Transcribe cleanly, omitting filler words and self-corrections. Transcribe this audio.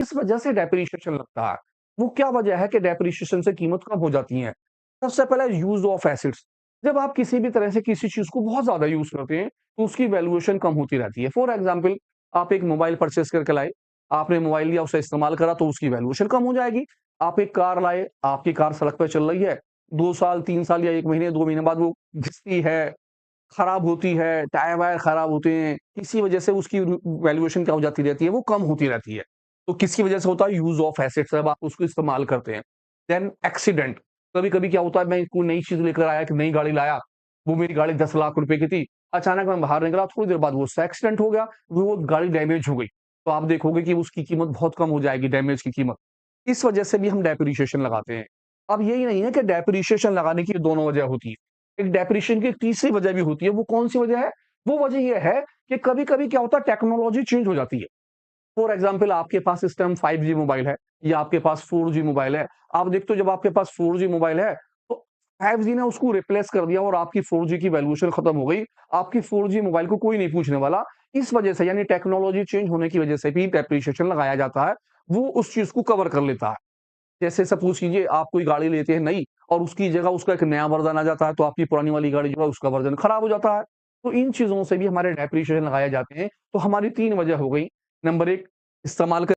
इस वजह से डेप्रिसिएशन लगता है। वो क्या वजह है कि डेप्रिसिएशन से कीमत कम हो जाती है? सबसे पहले यूज़ ऑफ एसेट्स। जब आप किसी भी तरह से किसी चीज़ को बहुत ज़्यादा यूज़ करते हैं, तो उसकी वैल्यूएशन कम होती रहती है। फॉर एग्ज़ाम्पल आप एक मोबाइल परचेज़ करके लाए, आपने मोबाइल लिया, उसे इस्तेमाल करा तो उसकी वैल्यूएशन कम हो जाएगी। आप एक कार लाए, आपकी कार सड़क पे चल रही है, 2 साल, 3 साल या 1 महीने, 2 महीने बाद वो घिसती है, खराब होती है, टायर-वायर खराब होते हैं, किसी वजह से उसकी वैल्यूएशन क्या हो जाती रहती है, वो कम होती रहती है। तो किसकी वजह से होता है? यूज़ ऑफ एसेट्स, जब आप उसको इस्तेमाल करते हैं। देन एक्सीडेंट, कभी-कभी क्या होता है, मैं कोई नई चीज़ लेकर आया, एक नई गाड़ी लाया, वो मेरी गाड़ी 10 लाख रुपए की थी, अचानक मैं बाहर निकला, थोड़ी देर बाद वो उससे एक्सीडेंट हो गया, वो गाड़ी डैमेज हो गई। तो आप देखोगे कि उसकी कीमत बहुत कम हो जाएगी, डैमेज की कीमत। इस वजह से भी हम डेप्रिसिएशन लगाते हैं। अब यही नहीं है कि डेप्रिसिएशन लगाने की दोनों वजह होती है। एक डेप्रिसिएशन की एक तीसरी वजह भी होती है, वो कौन-सी वजह है? वो वजह ये है कि कभी-कभी क्या होता है, टेक्नोलॉजी चेंज हो जाती है। फॉर एग्ज़ाम्पल आपके पास इस टाइम 5G मोबाइल है या आपके पास 4G मोबाइल है। आप देखते हो जब आपके पास 4G मोबाइल है, तो 5G ने उसको रिप्लेस कर दिया और आपकी 4G की वैल्यूएशन खत्म हो गई। आपकी 4G मोबाइल को कोई नहीं पूछने वाला। इस वजह से यानी टेक्नोलॉजी चेंज होने की वजह से भी डेप्रिसिएशन लगाया जाता है। वो उस चीज़ को कवर कर लेता है। जैसे सपोज़ कीजिए आप कोई गाड़ी लेते हैं नई और उसकी जगह उसका एक नया वर्ज़न आ जाता है, तो आपकी पुरानी वाली गाड़ी जो है उसका वर्ज़न खराब हो जाता है। तो इन चीज़ों से भी हमारे डेप्रिसिएशन लगाए जाते हैं। तो हमारी 3 वजह हो गई। नंबर 1 इस्तेमाल क